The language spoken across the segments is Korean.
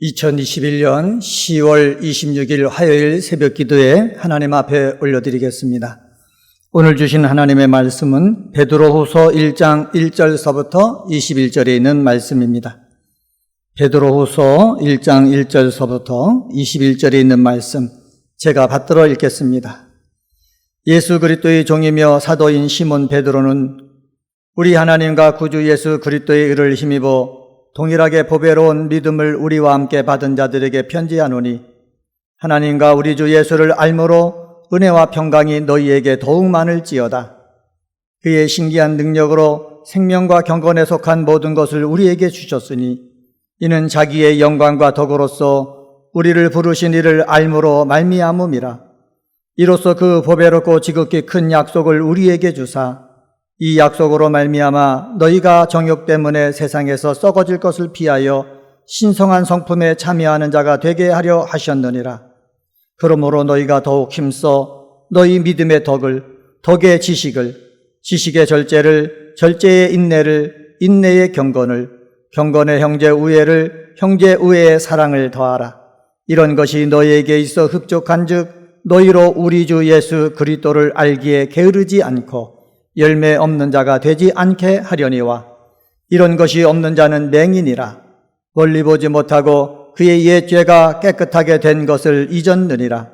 2021년 10월 26일 화요일 새벽 기도에 하나님 앞에 올려드리겠습니다. 오늘 주신 하나님의 말씀은 베드로후서 1장 1절서부터 21절에 있는 말씀입니다. 베드로후서 1장 1절서부터 21절에 있는 말씀 제가 받들어 읽겠습니다. 예수 그리스도의 종이며 사도인 시몬 베드로는 우리 하나님과 구주 예수 그리스도의 의를 힘입어 동일하게 보배로운 믿음을 우리와 함께 받은 자들에게 편지하노니 하나님과 우리 주 예수를 알므로 은혜와 평강이 너희에게 더욱 많을지어다. 그의 신기한 능력으로 생명과 경건에 속한 모든 것을 우리에게 주셨으니 이는 자기의 영광과 덕으로서 우리를 부르신 이를 알므로 말미암음이라. 이로써 그 보배롭고 지극히 큰 약속을 우리에게 주사 이 약속으로 말미암아 너희가 정욕 때문에 세상에서 썩어질 것을 피하여 신성한 성품에 참여하는 자가 되게 하려 하셨느니라. 그러므로 너희가 더욱 힘써 너희 믿음의 덕을, 덕의 지식을, 지식의 절제를, 절제의 인내를, 인내의 경건을, 경건의 형제 우애를, 형제 우애의 사랑을 더하라. 이런 것이 너희에게 있어 흡족한즉 너희로 우리 주 예수 그리스도를 알기에 게으르지 않고 열매 없는 자가 되지 않게 하려니와 이런 것이 없는 자는 맹인이라. 멀리 보지 못하고 그의 옛 죄가 깨끗하게 된 것을 잊었느니라.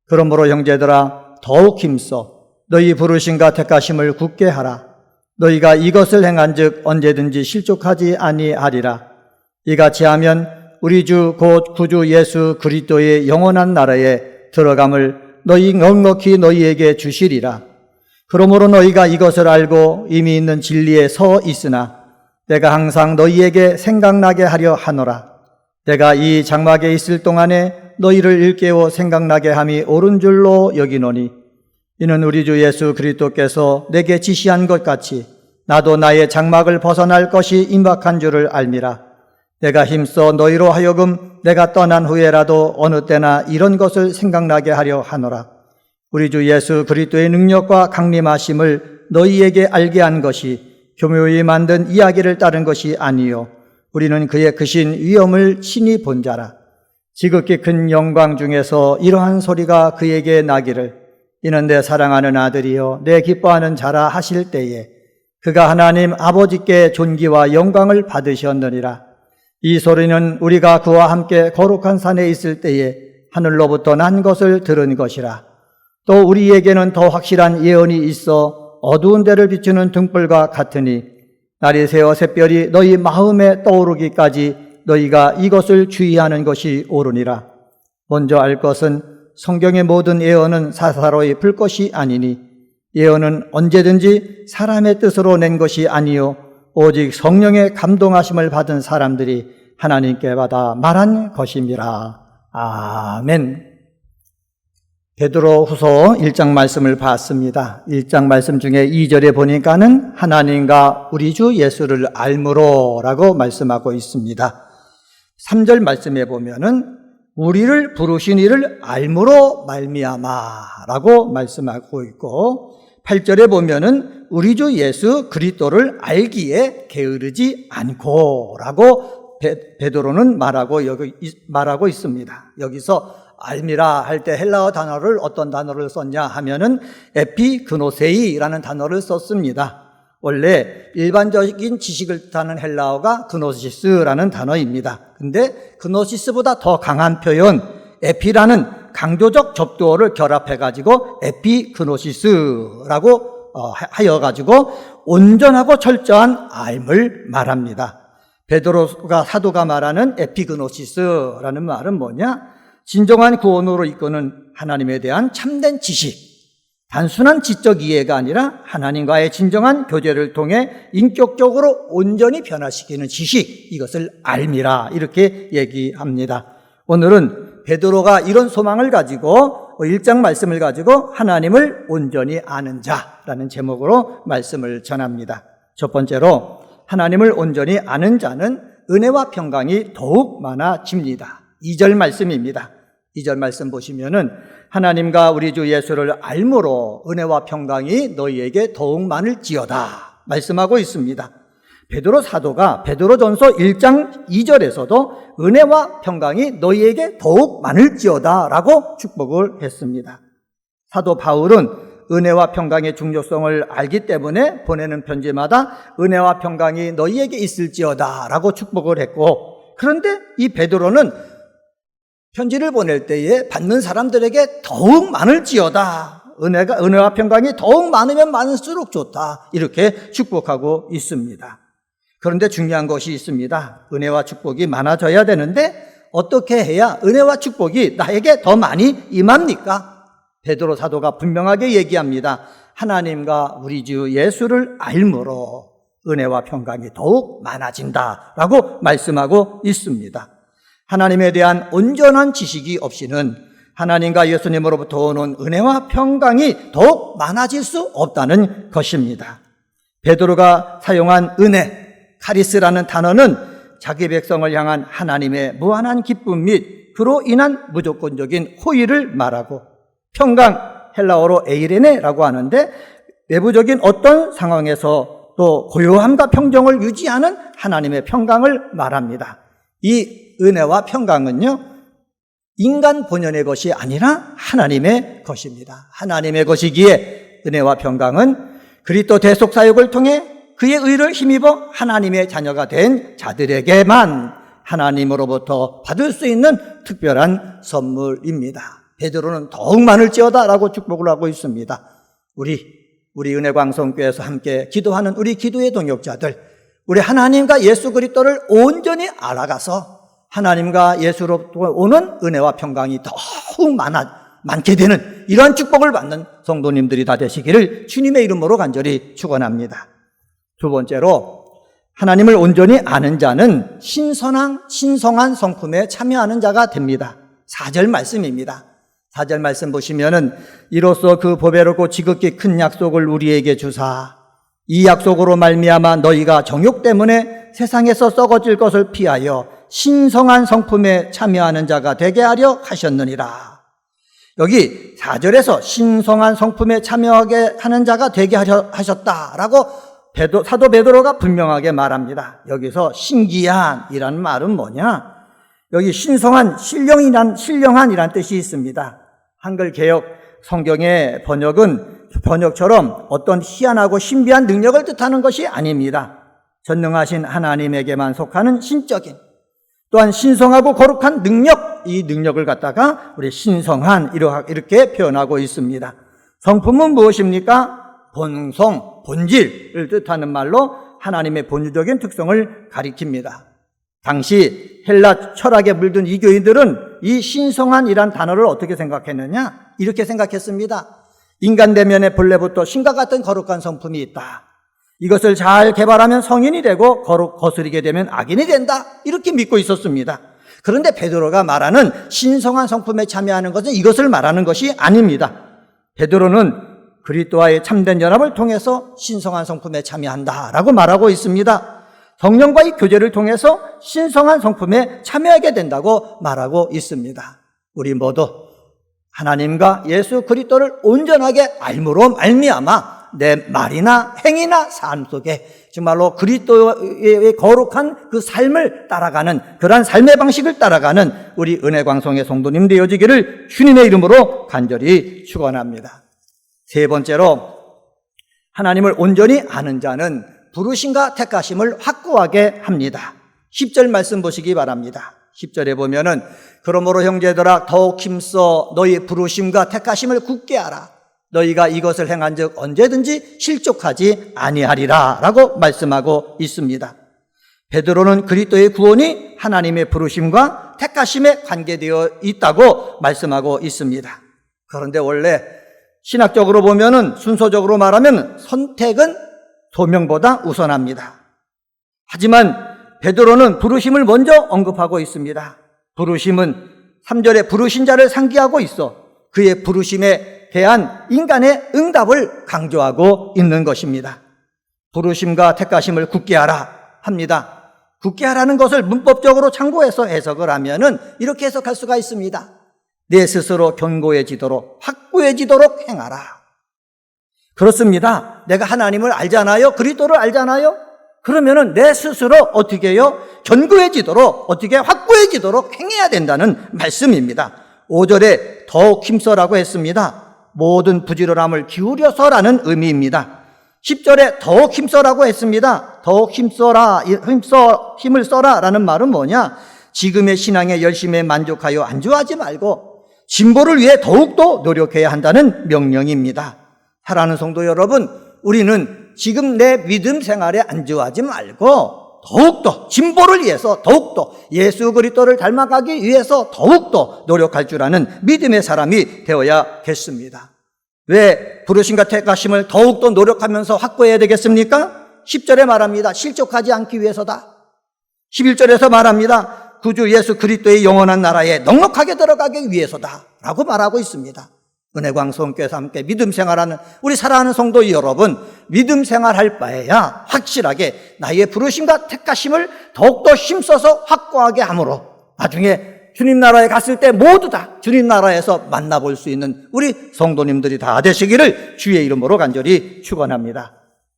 그러므로 형제들아 더욱 힘써 너희 부르심과 택하심을 굳게 하라. 너희가 이것을 행한즉 언제든지 실족하지 아니하리라. 이같이 하면 우리 주 곧 구주 예수 그리스도의 영원한 나라에 들어감을 너희 넉넉히 너희에게 주시리라. 그러므로 너희가 이것을 알고 이미 있는 진리에 서 있으나 내가 항상 너희에게 생각나게 하려 하노라. 내가 이 장막에 있을 동안에 너희를 일깨워 생각나게 함이 옳은 줄로 여기노니 이는 우리 주 예수 그리스도께서 내게 지시한 것 같이 나도 나의 장막을 벗어날 것이 임박한 줄을 알미라. 내가 힘써 너희로 하여금 내가 떠난 후에라도 어느 때나 이런 것을 생각나게 하려 하노라. 우리 주 예수 그리스도의 능력과 강림하심을 너희에게 알게 한 것이 교묘히 만든 이야기를 따른 것이 아니요 우리는 그의 크신 위엄을 친히 본 자라. 지극히 큰 영광 중에서 이러한 소리가 그에게 나기를 이는 내 사랑하는 아들이요 내 기뻐하는 자라 하실 때에 그가 하나님 아버지께 존귀와 영광을 받으셨느니라. 이 소리는 우리가 그와 함께 거룩한 산에 있을 때에 하늘로부터 난 것을 들은 것이라. 또 우리에게는 더 확실한 예언이 있어 어두운 데를 비추는 등불과 같으니 날이 새어 샛별이 너희 마음에 떠오르기까지 너희가 이것을 주의하는 것이 옳으니라. 먼저 알 것은 성경의 모든 예언은 사사로이 풀 것이 아니니 예언은 언제든지 사람의 뜻으로 낸 것이 아니요 오직 성령의 감동하심을 받은 사람들이 하나님께 받아 말한 것임이라. 아멘. 베드로후서 1장 말씀을 봤습니다. 1장 말씀 중에 2절에 보니까는 하나님과 우리 주 예수를 알므로 라고 말씀하고 있습니다. 3절 말씀에 보면은 우리를 부르신 이를 알므로 말미암아 라고 말씀하고 있고 8절에 보면은 우리 주 예수 그리스도를 알기에 게으르지 않고 라고 베드로는 말하고 있습니다. 여기서 알미라 할 때 헬라어 단어를 어떤 단어를 썼냐 하면은 에피그노세이라는 단어를 썼습니다. 원래 일반적인 지식을 뜻하는 헬라어가 그노시스라는 단어입니다. 근데 그노시스보다 더 강한 표현 에피라는 강조적 접두어를 결합해가지고 에피그노시스라고 하여가지고 온전하고 철저한 알을 말합니다. 베드로가 사도가 말하는 에피그노시스라는 말은 뭐냐? 진정한 구원으로 이끄는 하나님에 대한 참된 지식, 단순한 지적 이해가 아니라 하나님과의 진정한 교제를 통해 인격적으로 온전히 변화시키는 지식, 이것을 알미라 이렇게 얘기합니다. 오늘은 베드로가 이런 소망을 가지고 1장 말씀을 가지고 하나님을 온전히 아는 자라는 제목으로 말씀을 전합니다. 첫 번째로 하나님을 온전히 아는 자는 은혜와 평강이 더욱 많아집니다. 2절 말씀입니다. 2절 말씀 보시면은 하나님과 우리 주 예수를 알므로 은혜와 평강이 너희에게 더욱 많을지어다 말씀하고 있습니다. 베드로 사도가 베드로전서 1장 2절에서도 은혜와 평강이 너희에게 더욱 많을지어다 라고 축복을 했습니다. 사도 바울은 은혜와 평강의 중요성을 알기 때문에 보내는 편지마다 은혜와 평강이 너희에게 있을지어다 라고 축복을 했고, 그런데 이 베드로는 편지를 보낼 때에 받는 사람들에게 더욱 많을지어다, 은혜와 평강이 더욱 많으면 많을수록 좋다, 이렇게 축복하고 있습니다. 그런데 중요한 것이 있습니다. 은혜와 축복이 많아져야 되는데 어떻게 해야 은혜와 축복이 나에게 더 많이 임합니까? 베드로 사도가 분명하게 얘기합니다. 하나님과 우리 주 예수를 알므로 은혜와 평강이 더욱 많아진다라고 말씀하고 있습니다. 하나님에 대한 온전한 지식이 없이는 하나님과 예수님으로부터 오는 은혜와 평강이 더욱 많아질 수 없다는 것입니다. 베드로가 사용한 은혜, 카리스라는 단어는 자기 백성을 향한 하나님의 무한한 기쁨 및 그로 인한 무조건적인 호의를 말하고, 평강, 헬라어로 에이레네라고 하는데 외부적인 어떤 상황에서 또 고요함과 평정을 유지하는 하나님의 평강을 말합니다. 이 은혜와 평강은요, 인간 본연의 것이 아니라 하나님의 것입니다. 하나님의 것이기에 은혜와 평강은 그리스도 대속 사역을 통해 그의 의를 힘입어 하나님의 자녀가 된 자들에게만 하나님으로부터 받을 수 있는 특별한 선물입니다. 베드로는 더욱 많을지어다라고 축복을 하고 있습니다. 우리 은혜광성교회에서 함께 기도하는 우리 기도의 동역자들, 우리 하나님과 예수 그리스도를 온전히 알아가서 하나님과 예수로부터 오는 은혜와 평강이 더욱 많게 되는 이러한 축복을 받는 성도님들이 다 되시기를 주님의 이름으로 간절히 축원합니다. 두 번째로, 하나님을 온전히 아는 자는 신성한 성품에 참여하는 자가 됩니다. 4절 말씀입니다. 4절 말씀 보시면은 이로써 그 보배롭고 지극히 큰 약속을 우리에게 주사 이 약속으로 말미암아 너희가 정욕 때문에 세상에서 썩어질 것을 피하여 신성한 성품에 참여하는 자가 되게 하려 하셨느니라. 여기 4절에서 신성한 성품에 참여하게 하는 자가 되게 하려 하셨다라고 사도 베드로가 분명하게 말합니다. 여기서 신기한이라는 말은 뭐냐? 여기 신령한이란 뜻이 있습니다. 한글 개역 성경의 번역처럼 어떤 희한하고 신비한 능력을 뜻하는 것이 아닙니다. 전능하신 하나님에게만 속하는 신적인, 또한 신성하고 거룩한 능력, 이 능력을 갖다가 우리 신성한 이렇게 표현하고 있습니다. 성품은 무엇입니까? 본성, 본질을 뜻하는 말로 하나님의 본유적인 특성을 가리킵니다. 당시 헬라 철학에 물든 이교인들은 이 신성한이란 단어를 어떻게 생각했느냐? 이렇게 생각했습니다. 인간 내면에 본래부터 신과 같은 거룩한 성품이 있다. 이것을 잘 개발하면 성인이 되고 거스리게 되면 악인이 된다. 이렇게 믿고 있었습니다. 그런데 베드로가 말하는 신성한 성품에 참여하는 것은 이것을 말하는 것이 아닙니다. 베드로는 그리스도와의 참된 연합을 통해서 신성한 성품에 참여한다라고 말하고 있습니다. 성령과의 교제를 통해서 신성한 성품에 참여하게 된다고 말하고 있습니다. 우리 모두 하나님과 예수 그리스도를 온전하게 알므로 말미암아 내 말이나 행위나 삶 속에 정말로 그리스도의 거룩한 그 삶을 따라가는, 그러한 삶의 방식을 따라가는 우리 은혜광성의 성도님 되어지기를 주님의 이름으로 간절히 축원합니다. 세 번째로, 하나님을 온전히 아는 자는 부르심과 택하심을 확고하게 합니다. 10절 말씀 보시기 바랍니다. 10절에 보면은 그러므로 형제들아 더욱 힘써 너희 부르심과 택하심을 굳게 하라. 너희가 이것을 행한즉 언제든지 실족하지 아니하리라 라고 말씀하고 있습니다. 베드로는 그리스도의 구원이 하나님의 부르심과 택하심에 관계되어 있다고 말씀하고 있습니다. 그런데 원래 신학적으로 보면은 순서적으로 말하면 선택은 소명보다 우선합니다. 하지만 베드로는 부르심을 먼저 언급하고 있습니다. 부르심은 3절에 부르신 자를 상기하고 있어 그의 부르심에 대한 인간의 응답을 강조하고 있는 것입니다. 부르심과 택하심을 굳게 하라 합니다. 굳게 하라는 것을 문법적으로 참고해서 해석을 하면은 이렇게 해석할 수가 있습니다. 내 스스로 견고해지도록, 확고해지도록 행하라. 그렇습니다. 내가 하나님을 알잖아요. 그리스도를 알잖아요. 그러면은 내 스스로 어떻게 해요? 견고해지도록, 어떻게 확고해지도록 행해야 된다는 말씀입니다. 5절에 더욱 힘써라고 했습니다. 모든 부지런함을 기울여서라는 의미입니다. 10절에 더욱 힘써라고 했습니다. 더욱 힘을 써라라는 말은 뭐냐? 지금의 신앙의 열심에 만족하여 안주하지 말고 진보를 위해 더욱더 노력해야 한다는 명령입니다. 사랑하는 성도 여러분, 우리는 지금 내 믿음 생활에 안주하지 말고 더욱더 진보를 위해서, 더욱더 예수 그리스도를 닮아가기 위해서 더욱더 노력할 줄 아는 믿음의 사람이 되어야겠습니다. 왜 부르심과 택하심을 더욱더 노력하면서 확보해야 되겠습니까? 10절에 말합니다. 실족하지 않기 위해서다. 11절에서 말합니다. 구주 예수 그리스도의 영원한 나라에 넉넉하게 들어가기 위해서다 라고 말하고 있습니다. 은혜광성교회에서 함께 믿음 생활하는 우리 사랑하는 성도 여러분, 믿음 생활할 바에야 확실하게 나의 부르심과 택하심을 더욱더 힘써서 확고하게 함으로 나중에 주님 나라에 갔을 때 모두 다 주님 나라에서 만나볼 수 있는 우리 성도님들이 다 되시기를 주의 이름으로 간절히 축원합니다.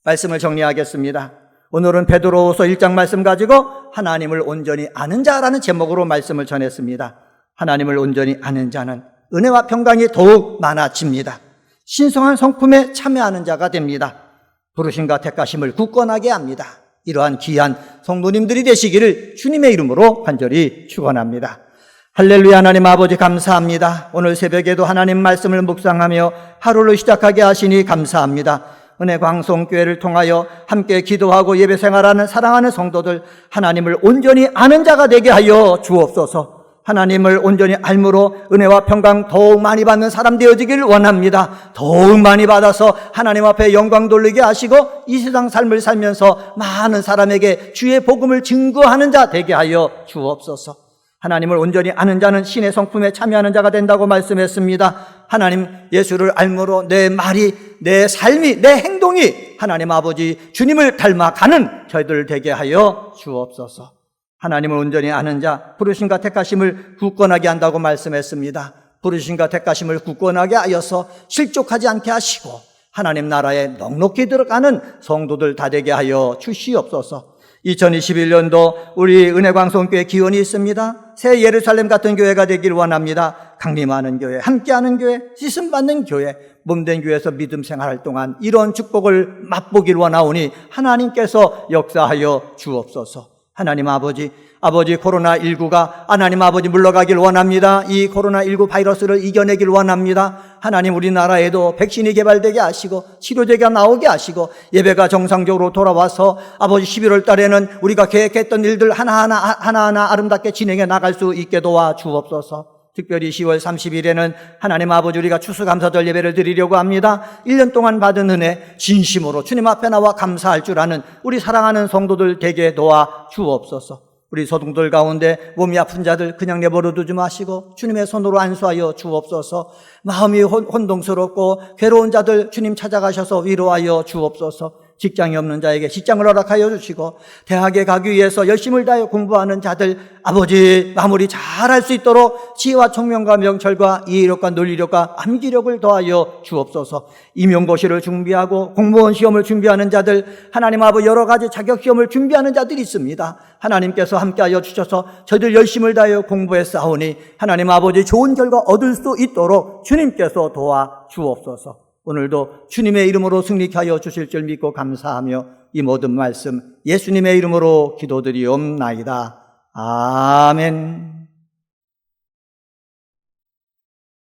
말씀을 정리하겠습니다. 오늘은 베드로후서 1장 말씀 가지고 하나님을 온전히 아는 자라는 제목으로 말씀을 전했습니다. 하나님을 온전히 아는 자는 은혜와 평강이 더욱 많아집니다. 신성한 성품에 참여하는 자가 됩니다. 부르심과 택하심을 굳건하게 합니다. 이러한 귀한 성도님들이 되시기를 주님의 이름으로 간절히 축원합니다. 할렐루야. 하나님 아버지 감사합니다. 오늘 새벽에도 하나님 말씀을 묵상하며 하루를 시작하게 하시니 감사합니다. 은혜광성교회를 통하여 함께 기도하고 예배 생활하는 사랑하는 성도들, 하나님을 온전히 아는 자가 되게 하여 주옵소서. 하나님을 온전히 알므로 은혜와 평강 더욱 많이 받는 사람 되어지기를 원합니다. 더욱 많이 받아서 하나님 앞에 영광 돌리게 하시고 이 세상 삶을 살면서 많은 사람에게 주의 복음을 증거하는 자 되게 하여 주옵소서. 하나님을 온전히 아는 자는 신의 성품에 참여하는 자가 된다고 말씀했습니다. 하나님 예수를 알므로 내 말이, 내 삶이, 내 행동이 하나님 아버지 주님을 닮아가는 저희들 되게 하여 주옵소서. 하나님을 온전히 아는 자, 부르심과 택하심을 굳건하게 한다고 말씀했습니다. 부르심과 택하심을 굳건하게 하여서 실족하지 않게 하시고 하나님 나라에 넉넉히 들어가는 성도들 다 되게 하여 주시옵소서. 2021년도 우리 은혜광성교회 기원이 있습니다. 새 예루살렘 같은 교회가 되길 원합니다. 강림하는 교회, 함께하는 교회, 씻음받는 교회, 몸된 교회에서 믿음 생활할 동안 이런 축복을 맛보길 원하오니 하나님께서 역사하여 주옵소서. 하나님 아버지 코로나19가 하나님 아버지 물러가길 원합니다. 이 코로나19 바이러스를 이겨내길 원합니다. 하나님 우리나라에도 백신이 개발되게 하시고 치료제가 나오게 하시고 예배가 정상적으로 돌아와서 아버지 11월 달에는 우리가 계획했던 일들 하나하나 아름답게 진행해 나갈 수 있게 도와 주옵소서. 특별히 10월 30일에는 하나님 아버지 우리가 추수감사절 예배를 드리려고 합니다. 1년 동안 받은 은혜 진심으로 주님 앞에 나와 감사할 줄 아는 우리 사랑하는 성도들 되게 도와 주옵소서. 우리 소동들 가운데 몸이 아픈 자들 그냥 내버려 두지 마시고 주님의 손으로 안수하여 주옵소서. 마음이 혼동스럽고 괴로운 자들 주님 찾아가셔서 위로하여 주옵소서. 직장이 없는 자에게 직장을 허락하여 주시고 대학에 가기 위해서 열심을 다해 공부하는 자들 아버지 마무리 잘할 수 있도록 지혜와 총명과 명철과 이해력과 논리력과 암기력을 더하여 주옵소서. 임용고시를 준비하고 공무원 시험을 준비하는 자들 하나님 아버지 여러 가지 자격시험을 준비하는 자들이 있습니다. 하나님께서 함께하여 주셔서 저희들 열심을 다하여 공부해 싸우니 하나님 아버지 좋은 결과 얻을 수 있도록 주님께서 도와 주옵소서. 오늘도 주님의 이름으로 승리케 하여 주실 줄 믿고 감사하며 이 모든 말씀 예수님의 이름으로 기도드리옵나이다. 아멘.